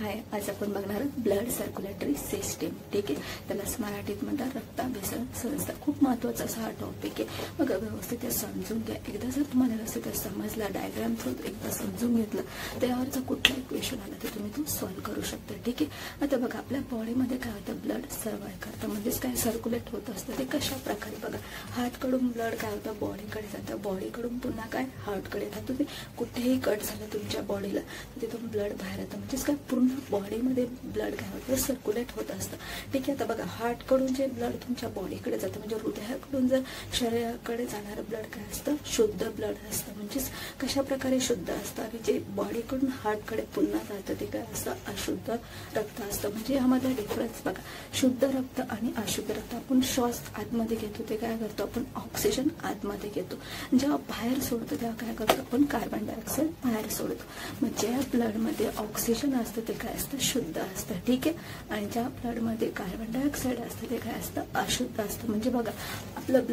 हाय, आज आपण बघणार ब्लड सर्क्युलेटरी सिस्टीम. ठीक आहे, त्यालाच मराठीत म्हणतात रक्ताभिसरण संस्था. खूप महत्त्वाचा असा हा टॉपिक आहे. मग व्यवस्थित समजून घ्या. एकदा जर तुम्हाला व्यवस्थित समजला, डायग्राम थ्रू एकदा समजून घेतलं, त्यावरचा कुठलाही क्वेश्चन आला तर तुम्ही तो सॉल्व्ह करू शकता. ठीक आहे, आता बघा आपल्या बॉडीमध्ये काय होतं, ब्लड सर्वाय करतं, म्हणजेच काय सर्क्युलेट होत असतं. ते कशा प्रकारे बघा, हार्टकडून ब्लड काय होतं, बॉडीकडे जातं, बॉडीकडून पुन्हा काय हार्टकडे येतं. तुम्ही कुठेही कट झालं तुमच्या बॉडीला तर तिथून ब्लड बाहेर येतं, म्हणजेच काय पूर्ण बॉडीमध्ये ब्लड काय होतं, सर्क्युलेट होत असतं. ठीक आहे, आता बघा हार्टकडून जे ब्लड तुमच्या बॉडीकडे जातं, म्हणजे हृदयाकडून जर शरीराकडे जाणारं ब्लड काय असतं, शुद्ध ब्लड असतं. म्हणजेच कशा प्रकारे शुद्ध असतं. आणि जे बॉडीकडून हार्टकडे पुन्हा जातं ते काय असतं, अशुद्ध रक्त असतं. म्हणजे यामधला डिफरन्स बघा, शुद्ध रक्त आणि अशुद्ध रक्त. आपण श्वास आतमध्ये घेतो ते काय करतो, आपण ऑक्सिजन आतमध्ये घेतो. जेव्हा बाहेर सोडतो तेव्हा काय करतो, आपण कार्बन डायऑक्साईड बाहेर सोडतो. मग ज्या ब्लडमध्ये ऑक्सिजन असतं ते काय असतं, शुद्ध असतं. ठीक आहे, आणि ज्या ब्लडमध्ये कार्बन डायऑक्साईड असतं ते काय असतं, अशुद्ध असतं. म्हणजे बघा आपलं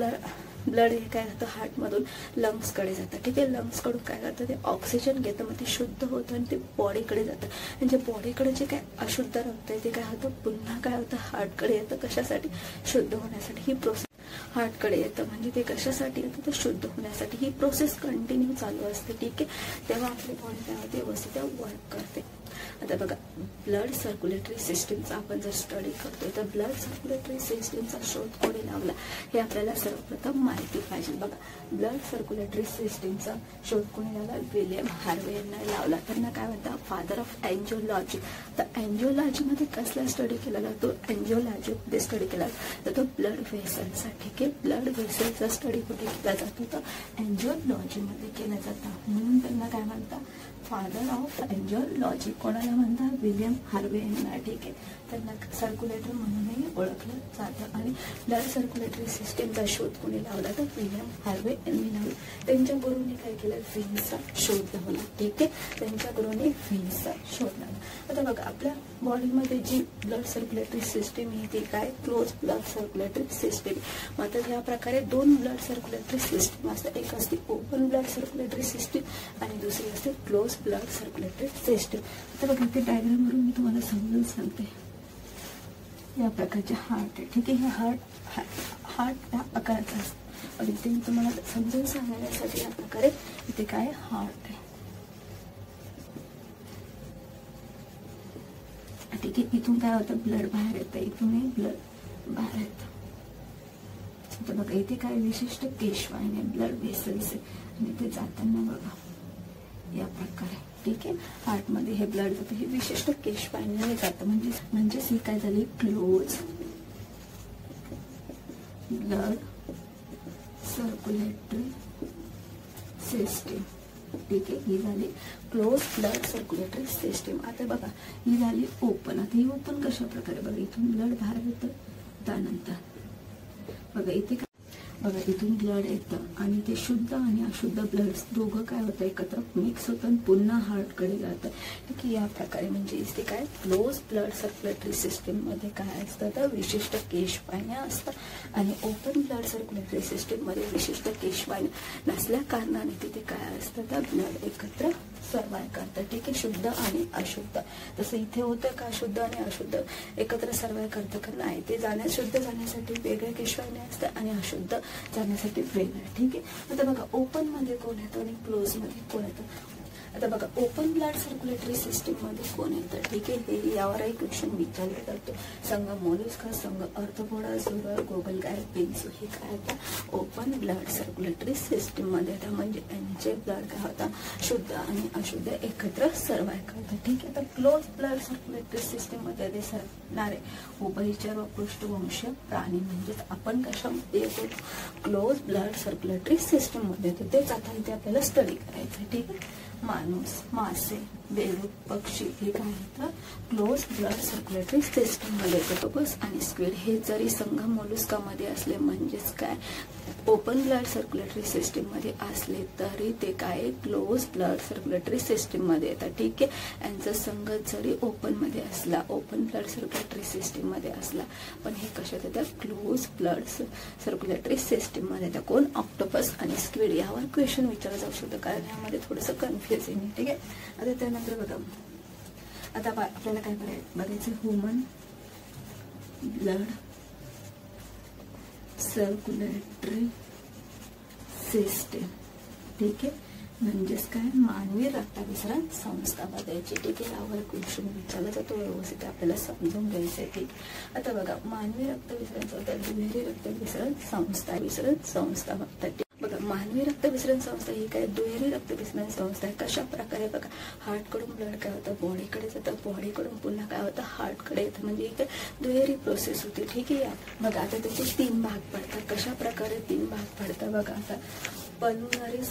ब्लड हे काय होतं, हार्टमधून लंग्सकडे जातं. ठीक आहे, लंग्सकडून काय करतं, ते ऑक्सिजन घेतं, मग ते शुद्ध होतं आणि ते बॉडीकडे जातं. म्हणजे बॉडीकडे जे काय अशुद्ध रक्त आहे ते काय होतं, पुन्हा काय होतं, हार्टकडे येतं. कशासाठी, शुद्ध होण्यासाठी. ही प्रोसेस हार्टकडे येतं, म्हणजे ते कशासाठी येतं, तर शुद्ध होण्यासाठी. ही प्रोसेस कंटिन्यू चालू असते. ठीक आहे, तेव्हा आपली बॉडी काय होते, व्यवस्थित वर्क करते. आता बघा ब्लड सर्क्युलेटरी सिस्टीमचा आपण जर स्टडी करतोय तर ब्लड सर्क्युलेटरी सिस्टीमचा शोध कोणी लावला हे आपल्याला सर्वप्रथम माहिती पाहिजे. बघा ब्लड सर्क्युलेटरी सिस्टीमचा शोध कोणी लावला, विलियम हार्वे यांना लावला. त्यांना काय म्हणतात, फादर ऑफ एंजिओलॉजी. तर एंजिओलॉजीमध्ये कसला स्टडी केला जातो, एंजिओलॉजीमध्ये स्टडी केला तर तो ब्लड व्हेसलचा. ठीक आहे, ब्लड व्हेसलचा स्टडी कुठे केला जातो, तर एंजिओलॉजीमध्ये केला जातो. म्हणून त्यांना काय म्हणतात, फादर ऑफ एंजिओलॉजी. कोणाला म्हणतात, विलियम हार्वे यांना. ठीक आहे, त्यांना सर्क्युलेटर म्हणूनही ओळखलं जातं. आणि ब्लड सर्क्युलेटरी सिस्टीमचा शोध कोणी लावला, तर विलियम हार्वे यांनी लावला. त्यांच्या गुरुने काय केलं, व्हेन्सचा शोध लावला. ठीक आहे, त्यांच्या गुरुने व्हेन्सचा शोध लावला. आता बघा आपल्या बॉडीमध्ये जी ब्लड सर्क्युलेटरी सिस्टीम आहे ती काय, क्लोज ब्लड सर्क्युलेटरी सिस्टीम. मग आता या प्रकारे दोन ब्लड सर्क्युलेटरी सिस्टीम असतात. एक असते ओपन ब्लड सर्क्युलेटरी सिस्टीम आणि दुसरी असते क्लोज ब्लड सर्क्युलेटरी सिस्टीम. आता बघा ते डायग्राम वरून मी तुम्हाला समजून सांगते. या प्रकारचे हार्ट आहे. ठीक आहे, हे हार्ट या आकाराचा असतो. आणि ते तुम्हाला समजून सांगण्यासाठी या प्रकारे इथे काय हार्ट आहे. ठीक आहे, इथून काय होतं, ब्लड बाहेर येतं, इथूनही ब्लड बाहेर येतं. तर बघा इथे काय विशिष्ट पेशवाईने ब्लड व्हेसल्स आहे आणि ते जाताना बघा या प्रकारे. ठीक आहे, हार्टमध्ये हे ब्लड जातं, हे विशिष्ट पेशवाईने जातं. म्हणजेच ही काय झाली, क्लोज ब्लड सर्क्युलेटरी सिस्टीम. ठीक आहे, ही झाली क्लोज ब्लड सर्क्युलेटरी सिस्टीम. आता बघा ही झाली ओपन. आता ही ओपन कशा प्रकारे, बघा इथून ब्लड बाहेर येतं, त्यानंतर बघा इथे बघा इथून ब्लड येतं आणि ते शुद्ध आणि अशुद्ध ब्लड दोघं काय होतं, एकत्र मिक्स होतं आणि पुन्हा हार्टकडे जातं. ठीक आहे, या प्रकारे म्हणजे इथे काय क्लोज ब्लड सर्क्युलेटरी सिस्टीम मध्ये काय असतं, तर विशिष्ट केशवाहिन्या असतात. आणि ओपन ब्लड सर्क्युलेटरी सिस्टीम मध्ये विशिष्ट केशवाहिन्या नसल्या कारणाने तिथे काय असतं, तर ब्लड एकत्र सर्वाय करतं. ठीक आहे, शुद्ध आणि अशुद्ध. तसं इथे होतं का, शुद्ध आणि अशुद्ध एकत्र सर्वाय करतं का, नाही. ते शुद्ध जाण्यासाठी वेगळ्या केशवाहिन्या असतात आणि अशुद्ध जाण्यासाठी वेगळं. ठीक आहे, आता बघा ओपन मध्ये कोण येतं आणि क्लोज मध्ये कोण येतं. आता बघा ओपन ब्लड सर्क्युलेटरी सिस्टीम मध्ये कोण येतं. ठीक आहे, हे यावरही क्वेश्चन विचारले जातो. संघ मोलस्का, संघ अर्थपोडा, झुरळ, गोगलगाय, पिंचू हे काय होतं, ओपन ब्लड सर्क्युलेटरी सिस्टीम मध्ये येतं. म्हणजे यांचे ब्लड काय होतं, शुद्ध आणि अशुद्ध एकत्र सर्वाय करतं. ठीक आहे, तर क्लोज ब्लड सर्क्युलेटरी सिस्टीम मध्ये ते सरणारे उभयचर व पृष्ठवंशीय प्राणी. म्हणजेच आपण कशामध्ये येतो, क्लोज ब्लड सर्क्युलेटरी सिस्टीम मध्ये येतो. तेच आता इथे आपल्याला स्टडी करायचं. ठीक आहे, माणूस, मासे, बेडूक, पक्षी हे काय होतं, क्लोज ब्लड सर्क्युलेटरी सिस्टीम मध्ये येतो. बस आणि स्क्विड हे जरी संघ मोलस्कामध्ये असले, म्हणजेच काय ओपन ब्लड सर्क्युलेटरी सिस्टीम मध्ये असले तरी ते काय क्लोज ब्लड सर्क्युलेटरी सिस्टीम मध्ये येतात. ठीक आहे, यांचा संघ जरी ओपन मध्ये असला, ओपन ब्लड सर्क्युलेटरी सिस्टीम मध्ये असला, पण हे कशात येतात, क्लोज ब्लड सर्क्युलेटरी सिस्टीम मध्ये येतात. कोण, ऑक्टोपस आणि स्क्विड. यावर क्वेश्चन विचारलं जाऊ शकतं कारण यामध्ये थोडंसं कन्फ्युजिंग आहे. ठीक आहे, आता त्यानंतर बघा आता आपल्याला काय बघायचं, ह्युमन ब्लड सर्क्युलेटरी सिस्टीम, ठीक आहे, म्हणजेच काय, मानवी रक्ताभिसरण संस्था बघायची, ठीक आहे. यावर क्वेश्चन विचारला जातो, व्यवस्थित आपल्याला समजून घ्यायचं आहे, ठीक. आता बघा, मानवी रक्तविसरण संस्था, दुहेरी रक्तविसरण संस्था बघतात. बघा, मानवी रक्तविसरण संस्था ही काय, दुहेरी रक्तविसरण संस्था आहे. कशा प्रकारे, बघा, हार्टकडून ब्लड काय होतं, बॉडीकडे जातं, बॉडीकडून पुन्हा काय होतं, हार्टकडे येतं, म्हणजे ही काय दुहेरी प्रोसेस होती, ठीक आहे. बघा, आता त्याचे 3 भाग पडतात. कशा प्रकारे 3 भाग पडतात, बघा. आता पल्मोनरी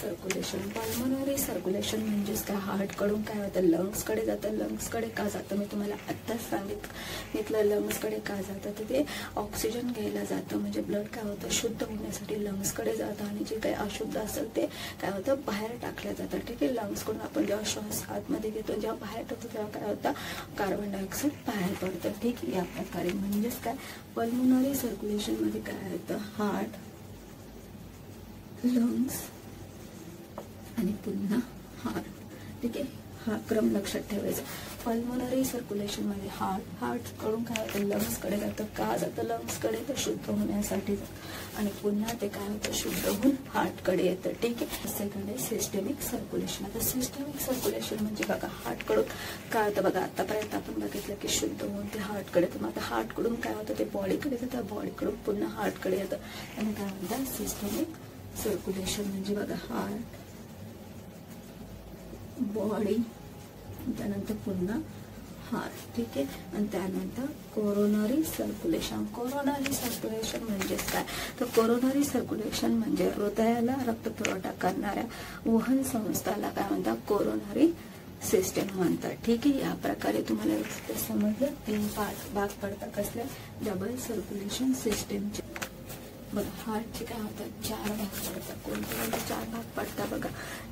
सर्क्युलेशन म्हणजेच काय, हार्टकडून काय होतं, लंग्सकडे जातं. लंग्सकडे का जातं, मी तुम्हाला आत्ताच सांगितलं. लंग्सकडे का जातं, तर ते ऑक्सिजन घ्यायला जातं, म्हणजे ब्लड काय होतं, शुद्ध होण्यासाठी लंग्सकडे जातं, आणि जे काही अशुद्ध असेल ते काय होतं, बाहेर टाकलं जातं, ठीक आहे. लंग्सकडून आपण जेव्हा श्वास आतमध्ये घेतो, जेव्हा बाहेर टाकतो, तेव्हा काय होतं, कार्बन डायऑक्साईड बाहेर पडतं, ठीक आहे. या प्रकारे म्हणजेच काय, पल्मोनरी सर्क्युलेशन मध्ये काय होतं, हार्ट, लंग्स आणि पुन्हा हार्ट, ठीक आहे. हा क्रम लक्षात ठेवायचा. पल्मोनरी सर्क्युलेशन मध्ये हार्ट कडून काय होतं, लंग्सकडे जातं. का जातं लंग्सकडे, तर शुद्ध होण्यासाठी जातं, आणि पुन्हा ते काय होतं, शुद्ध होऊन हार्टकडे येतं, ठीक आहे. सेकंड आहे सिस्टेमिक सर्क्युलेशन. आता सिस्टेमिक सर्क्युलेशन म्हणजे बघा, हार्टकडून काय होतं, बघा, आतापर्यंत आपण बघितलं की शुद्ध होऊन ते हार्टकडे येतं. मग आता हार्टकडून काय होतं, ते बॉडीकडे जातं, बॉडीकडून पुन्हा हार्टकडे येतं, आणि काय म्हणतात, सिस्टेमिक सर्क्युलेशन म्हणजे बघा, हार्ट, बॉडी, त्यानंतर पुन्हा हार्ट, ठीक आहे. आणि त्यानंतर कोरोनरी सर्क्युलेशन. कोरोनरी सर्क्युलेशन म्हणजेच काय, तर कोरोनरी सर्क्युलेशन म्हणजे हृदयाला रक्तपुरवठा करणाऱ्या वहन संस्थाला काय म्हणतात, कोरोनरी सिस्टम म्हणतात, ठीक आहे. या प्रकारे तुम्हाला समजलं. 3 भाग पडतात कसल्या, डबल सर्क्युलेशन सिस्टमचे. बघा, हार्टचे काय होतात, 4 भाग पडतात. कोणते 4 भाग पडतात, बघा.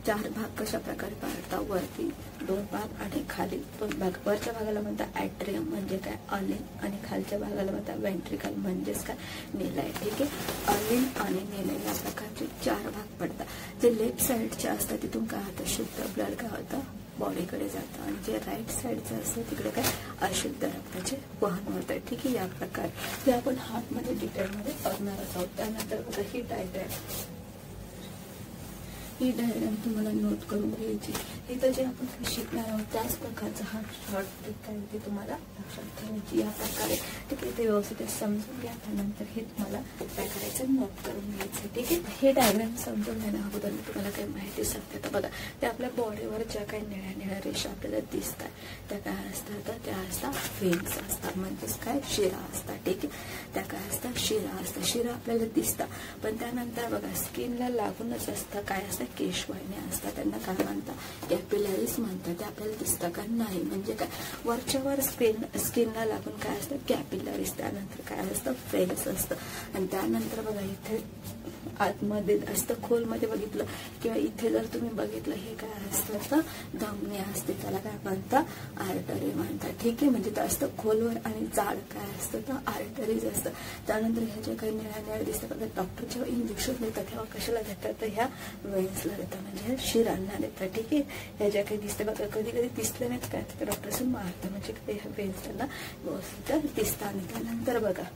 4 भाग कशा प्रकारे पडतात, वरती 2 भाग आणि खाली 2 भाग. वरच्या भागाला म्हणतात ॲट्रियम म्हणजे काय, अलिन, आणि खालच्या भागाला म्हणतात वेंट्रिकल म्हणजेच काय, निलय, ठीक आहे. अलिन आणि निलय या प्रकारचे 4 भाग पडतात. जे लेफ्ट साईडचे असतात तिथून काय होतं, शुद्ध ब्लड काय होतं, बॉडीकडे जातं, आणि जे राईट साईडचं असतं तिकडे काय, अशुद्ध रक्ताचे वहन होतं, ठीक आहे. या प्रकारे हे आपण हार्टमध्ये डिटेलमध्ये बघणार आहोत. त्यानंतर बघा, ही डायग्राम तुम्हाला नोट करून घ्यायची. इथं जे आपण शिकणार आहोत त्याच प्रकारचं हार्ट काय ते तुम्हाला लक्षात ठेवायची. या प्रकारे, ठीक आहे. ते व्यवस्थित समजून घ्या, त्यानंतर हे तुम्हाला काय करायचं, नोट करून घ्यायचं, ठीक आहे. हे डायग्राम समजून घेण्या अगोदर मी तुम्हाला काही माहिती सांगते. तर बघा, ते आपल्या बॉडीवर ज्या काही निळ्या रेषा आपल्याला दिसतात त्या काय असतात, तर त्या असतात व्हेन्स असतात, म्हणजेच काय, शिरा असतात, ठीक आहे. त्या काय असतात, शिरा असतात. शिरा आपल्याला दिसतात, पण त्यानंतर बघा, स्किनला लागूनच असतं, काय असतं, केशवाहिन्या असतात, त्यांना काय म्हणतात, कॅपिलरीज म्हणतात. ते आपल्याला दिसतं का, नाही, म्हणजे काय, वरच्यावर स्किनला लागून काय असतं, कॅपिलरीज. त्यानंतर काय असतं, व्हेन्स असतं, आणि त्यानंतर बघा, इथे आतमध्ये असतं, खोलमध्ये बघितलं किंवा इथे जर तुम्ही बघितलं, हे काय असतं, तर धमनी असते, त्याला काय म्हणतात, आर्टरी म्हणतात, ठीक आहे. म्हणजे ते असतं खोलवर, आणि जाड काय असतं, तर आर्टरीज असतं. त्यानंतर ह्या ज्या काही निळ्या दिसतात, बघा, डॉक्टर जेव्हा इंजेक्शन देतात तेव्हा कशाला देतात, तर ह्या व्हेन्सला देतात, म्हणजे शिरांना देतात, ठीक आहे. ह्या ज्या काही दिसतं, बघा, कधी कधी दिसलं नाहीत काय, तर डॉक्टरचं मारतं, म्हणजे ह्या व्हेन्स त्यांना व्यवस्थित दिसतात. आणि त्यानंतर बघा,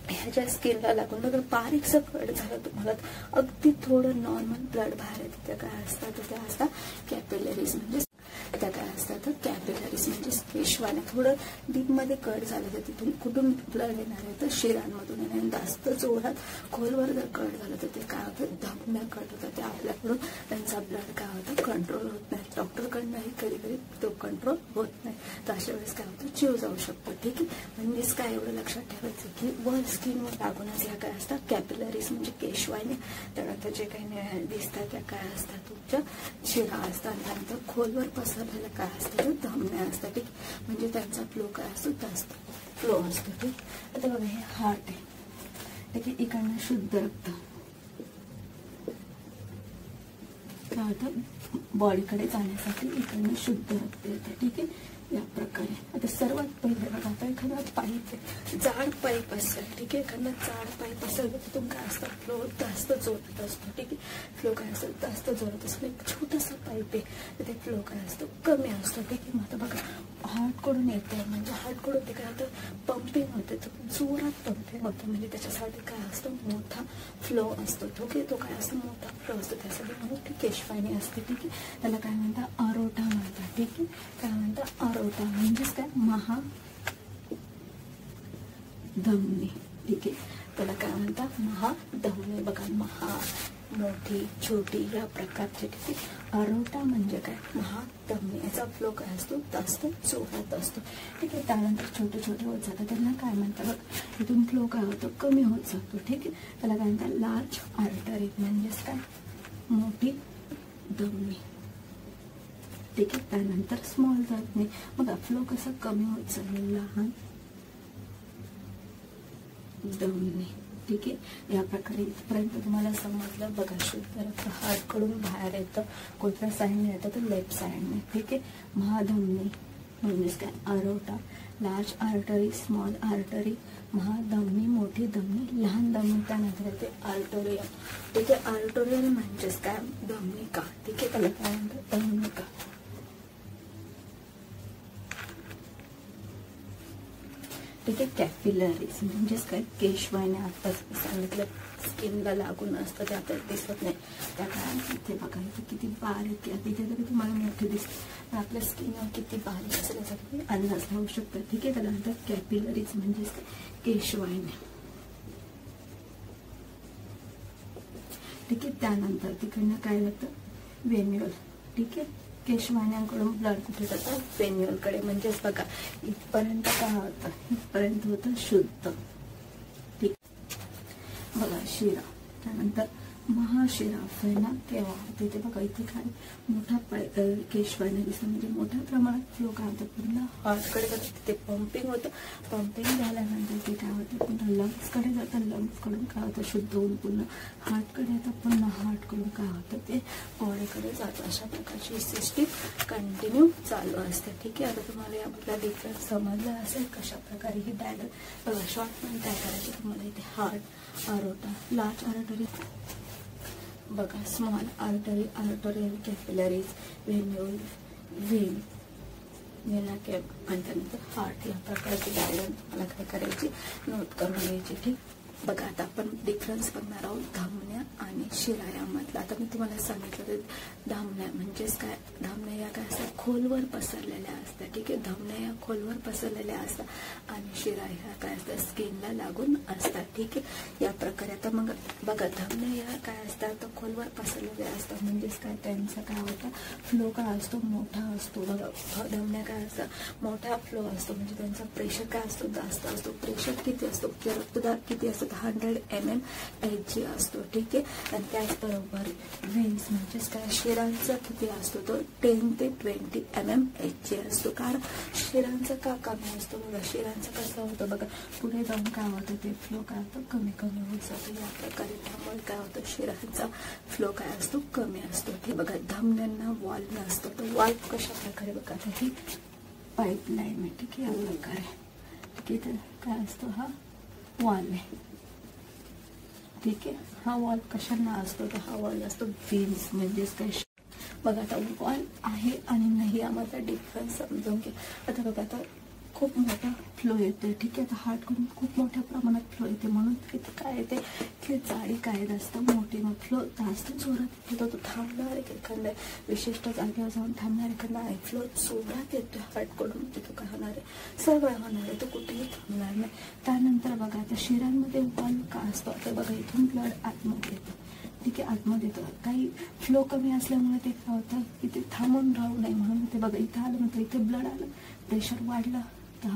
ह्याच्या स्किनला लागून बघा, बारीकसं कट झालं तुम्हाला, अगदी थोडं नॉर्मल ब्लड बाहेर येतं, त्या काय असतात, त्या असतात कॅपिलरीज, म्हणजे त्या काय असतात, कॅपिलरीज म्हणजे केशवाने. थोडं डीपमध्ये कट झालं तर तिथून कुठून ब्लड येणार आहे, तर शिरांमधून येणार. जास्त जोरात खोलवर जर कट झालं तर ते काय होतं, धमन्या कट होतात, ते आपल्याकडून त्यांचा ब्लड काय होतं, कंट्रोल होत नाही. डॉक्टरकडनंही कधी कधी तो कंट्रोल होत नाही, तर अशा वेळेस काय होतं, जीव जाऊ शकतो, ठीक आहे. म्हणजेच काय, एवढं लक्षात ठेवायचं की वर स्किनवर लागूनच ह्या काय असतात, कॅपिलरीज म्हणजे केशवाने. त्यानंतर जे काही दिसतात त्या काय असतात, तुमच्या शिरा असतात. त्यानंतर खोलवर पसरलेलं काय असतं, तर धमन्या असतात, ठीक. म्हणजे त्यांचा फ्लो काय असतो, जास्त फ्लो असतो, ठीक. आता बघा, हे हार्ट आहे, ठीक आहे. इकडनं शुद्ध रक्त काय होतं, बॉडीकडे जाण्यासाठी इकडनं शुद्ध रक्त येतं, ठीक आहे. या प्रकारे आता सर्वात पहिले बघा, आता एखादा पाईप आहे, जाड पाईप असेल, ठीक आहे, एखादा जाड पाईप असेल तर तिथून काय असतं, फ्लो जास्त जोरात असतो, ठीक आहे, फ्लो काय असेल जास्त जोरात असतो. एक छोटासा पाईप आहे तर ते फ्लो काय असतो, कमी असतो, ठीक आहे. मग आता बघा हार्टकडून येत आहे म्हणजे हार्टकडून ते काय होतं, पंपिंग होते, जोरात पंपिंग होतं, म्हणजे त्याच्यासाठी काय असतं, मोठा फ्लो असतो, ठीक आहे. तो काय असतो, मोठा फ्लो असतो, त्यासाठी मोठी केशवाहिनी असते, ठीक आहे. त्याला काय म्हणतात, अरोटा म्हणतात, ठीक आहे. काय म्हणतात, अरोटा म्हणजेच काय, महाधमनी, ठीक आहे. त्याला काय म्हणतात, महाधमनी. बघा महा, मोठी, छोटी या प्रकारचे, ठीक आहे. अरोटा म्हणजे काय, महाधमनी. याचा फ्लो काय असतो, जास्त जोरात असतो, ठीक आहे. त्यानंतर छोटे छोटे होत जातात, त्यांना काय म्हणतात, बघ इथून फ्लो काय होतं, कमी होत जातो, ठीक आहे. त्याला काय म्हणतात, लार्ज आर्टरी म्हणजेच काय, मोठी धमनी, ठीक आहे. त्यानंतर स्मॉल धमनी. बघा फ्लो कसं कमी होत चाललं, लहान धमनी, ठीक आहे. या प्रकारे इथपर्यंत तुम्हाला समजलं. बघा शुद्ध रक्त हार्टकडून बाहेर येतं, कोणत्या साईडने येतं तर लेफ्ट साईडने, ठीक आहे. महाधमनी म्हणजेच काय, aorta, large artery, small artery, महाधमनी, मोठी धमनी, लहान धमनी. त्यानंतर येते आर्टोरियन, ठीक आहे. आर्टोरियन म्हणजेच काय, धमनिका, ठीक आहे. त्याला काय म्हणतात, धमनिका, ठीक आहे. कॅपिलरीज म्हणजेच काय, केशवाहिन्या. आत्ताच सांगितलं स्किनला लागून असतं, ते आपल्याला दिसत नाही, त्या काय इथे बघा इथे किती बारीक आहे, तिथे तरी तुम्हाला मोठे दिसतं, पण आपल्या स्किनवर किती बारीक असेल याचा तुम्ही अंदाज लावू शकता, ठीक आहे. त्याला म्हणतात कॅपिलरीज म्हणजेच केशवाहिन्या, ठीक आहे. त्यानंतर तिकडनं काय लागतं, वेन्युल, ठीक आहे. केशवाहिन्यांकडून ब्लड कुठे जातं, वेन्युलकडे. म्हणजेच बघा इथपर्यंत काय होतं, इथपर्यंत होतं शुद्ध, ठीक. बघा शिरा, त्यानंतर महाशिरा फेना केव्हा होते ते बघा इथे काय, मोठा केशवाहिन्या दिसतं, म्हणजे मोठ्या प्रमाणात फ्लो काय होतं, पूर्ण हार्टकडे जातं, तिथे पंपिंग होतं. पंपिंग झाल्यानंतर ते काय होतं, पुन्हा लंग्सकडे जातं, लंग्सकडून काय होतं, शुद्ध होऊन पुन्हा हार्टकडे येतं, पुन्हा हार्टकडून काय होतं, ते बॉडीकडे जातं. अशा प्रकारची सिस्टीम कंटिन्यू चालू असते, ठीक आहे. आता तुम्हाला यामधला डिफरन्स समजला असेल, कशा प्रकारे ही डायग्राम. बघा शॉर्टमध्ये काय करायचं तुम्हाला, इथे हार्ट, अरोटा, लार्ज आर्टरी, बघा small artery, arteriole capillaries, venule, vena cava आणि त्यानंतर हार्ट. या प्रकारची डायग्राम मला काय करायची, नोट करून घ्यायची, ठीक. बघा आता आपण डिफरन्स बघणार आहोत धमन्या आणि शिरा यामधला. आता मी तुम्हाला सांगितलं धमन्या म्हणजेच काय, धमन्या या काय असतात, खोलवर पसरलेल्या असतात, ठीक आहे. धमन्या या खोलवर पसरलेल्या असतात आणि शिरा ह्या काय असतात, स्किनला लागून असतात, ठीक आहे. या प्रकारे आता मग बघा धमन्या या काय असतात, तर खोलवर पसरलेल्या असतात, म्हणजेच काय, त्यांचा काय होता, फ्लो काय असतो, मोठा असतो. बघा धमन्या काय असतात, मोठा फ्लो असतो, म्हणजे त्यांचा प्रेशर काय असतो, जास्त असतो. प्रेशर किती असतो, रक्तदाब किती असतो, 100 mmHg असतो, ठीक आहे. आणि त्याचबरोबर वेन्स म्हणजेच काय, शिरांचा किती असतो, तो 10 ते 20 mmHg असतो. कारण शिरांचा का कमी असतो, बघा शिरांचा कसं होतं, बघा पुढे जाऊन काय होतं, ते फ्लो काय होतं, कमी कमी होत जातो. या प्रकारे त्यामुळे काय होतं, शिरांचा फ्लो काय असतो, कमी असतो. ते बघा धमन्यांना वॉल नसतो, तर वॉल कशा प्रकारे, बघा आता ही पाईपलाईन आहे, ठीक आहे. या प्रकारे, ठीक आहे. काय असतो, हा वॉल आहे, ठीक आहे. हा वॉल कशांना असतो, तर हा वॉल असतो व्हेन्स म्हणजेच काय. बघा आता वॉल आहे आणि नाही यामधला डिफरन्स समजून घ्या. आता बघा आता खूप मोठा फ्लो येतोय, ठीक आहे. आता हार्टकडून खूप मोठ्या प्रमाणात फ्लो येते, म्हणून तिथे काय येते की जाडी काय असतं, मोठी. मग फ्लो जास्त जोरात येतो, तो थांबणार एखाद्या विशिष्ट जागेवर जाऊन थांबणार एखादा आहे. फ्लो जोरात येतोय हार्टकडून, तिथं काय होणार आहे, सगळं होणार आहे, तो कुठेही थांबणार नाही. त्यानंतर बघा आता शिरांमध्ये वॉल का असतो, आता बघा इथून ब्लड आतमध्ये येतं, ठीक आहे. आतमध्ये येतं, काही फ्लो कमी असल्यामुळे ते काय होतं की ते थांबून राहू नये म्हणून ते बघा इथं आलं, नंतर इथे ब्लड आलं, प्रेशर वाढलं, तर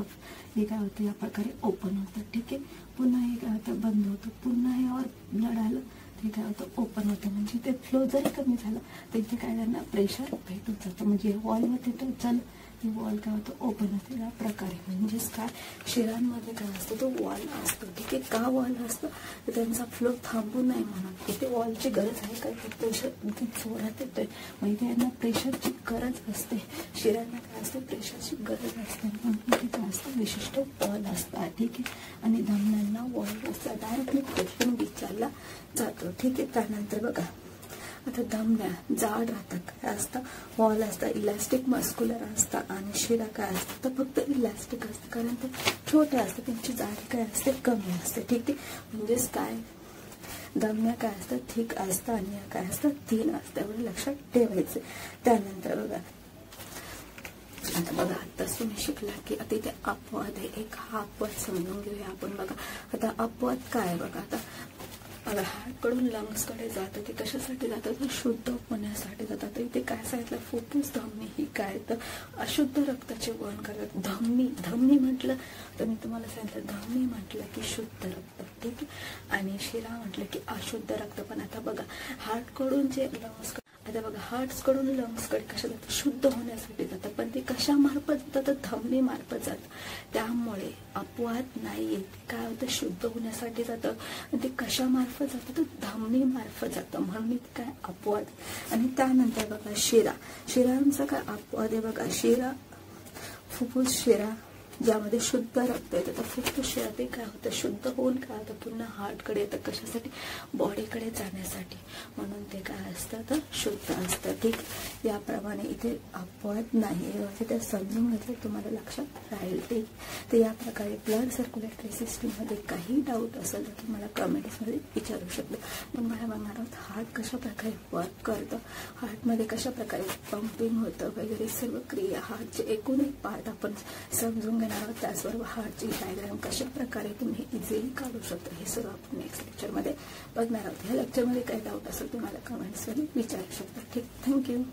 हे काय होतं, या प्रकारे ओपन होतं, ठीक आहे. पुन्हा हे काय होतं, बंद होतं, पुन्हा यावर ब्लड आलं, ते काय होतं, ओपन होतं. म्हणजे ते फ्लो जरी कमी झालं तर इथे काय करणार, प्रेशर भेटून जातं, म्हणजे वॉलवर ते टच झालं ते वॉल काय होतं ओपन होते या प्रकारे. म्हणजेच काय शिरांमध्ये काय असतं तो वॉल असतो. ठीक आहे. का वॉल असतं तर त्यांचा फ्लो थांबू नये म्हणून. इथे वॉलची गरज आहे काय तर प्रेशर इथे जोरात येतोय म्हणजे यांना प्रेशरची गरज असते. शिरांना काय असते प्रेशरची गरज असते म्हणून इथे काय असतं विशिष्ट वॉल असतात. ठीक आहे. आणि धमन्यांना वॉल असतात. डायरेक्टली क्वेश्चन विचारला जातो. ठीक आहे. त्यानंतर बघा आता धमन्या जाड राहतात. काय असतं वॉल असतं इलास्टिक मस्क्युलर असतं आणि शिरा काय असतं तर फक्त इलास्टिक असतं कारण ते छोटे असतं त्यांची जाडी काय असते कमी असते. ठीक आहे. म्हणजेच काय धमन्या काय असतं थिक असतं आणि काय असतं थिन असतं. एवढं लक्षात ठेवायचं. त्यानंतर बघा आता बघा आताच तुम्ही शिकला की आता इथे अपवाद आहे. एक हा अपवाद समजून घेऊया आपण. बघा आता अपवाद काय बघा आता बघा हार्टकडून लंग्सकडे जातं ते कशासाठी जातं तर शुद्ध होण्यासाठी जातात. इथे काय सांगितलं फुफ्फुस धमनी ही काय तर अशुद्ध रक्ताचे वहन करतात. धमनी म्हटलं तर मी तुम्हाला सांगितलं धमनी म्हटलं की शुद्ध रक्त. ठीक आहे. आणि शिरा म्हटलं की अशुद्ध रक्त. पण आता बघा हार्टकडून जे लंग्स आता बघा हार्ट्सकडून लंग्सकडे कशा जातं शुद्ध होण्यासाठी जातं पण ते कशामार्फत जातं धमनी मार्फत जातं. त्यामुळे अपवाद नाही येत. काय होतं शुद्ध होण्यासाठी जातं आणि ते कशामार्फत जातं तर धमनी मार्फत जातं म्हणून काय अपवाद. आणि त्यानंतर बघा शिरांचा काय अपवाद आहे बघा. शिरा फुफ्फुस शिरा ज्यामध्ये शुद्ध रक्त येतं तर फुफ्फुस शिरा ते काय होतं शुद्ध होऊन काय होतं पुन्हा हार्टकडे येतं कशासाठी बॉडीकडे जाण्यासाठी म्हणून ते काय असतं तर शुद्ध असतं. ठीक. याप्रमाणे इथे अपवाद नाही म्हणजे ते समजून घेतलं तुम्हाला लक्षात राहील. ठीक. तर या प्रकारे ब्लड सर्क्युलेटरी सिस्टीममध्ये काही डाऊट असेल तर तुम्हाला कमेंट्समध्ये विचारू शकता. पण मला बघणार आहोत हार्ट कशा प्रकारे वर्क करतं हार्टमध्ये कशा प्रकारे पंपिंग होतं वगैरे सर्व क्रिया हार्टचे एकूण एक पार्ट आपण समजून घेणार आहोत. त्याचबरोबर हार्टची डायग्राम कशा प्रकारे तुम्ही इझिली काढू शकता हे सर्व आपण नेक्स्ट लेक्चरमध्ये बघणार आहोत. ह्या लेक्चरमध्ये काही डाऊट असेल तुम्हाला कमेंट्समध्ये विचारू शकता. ठीक. थँक्यू.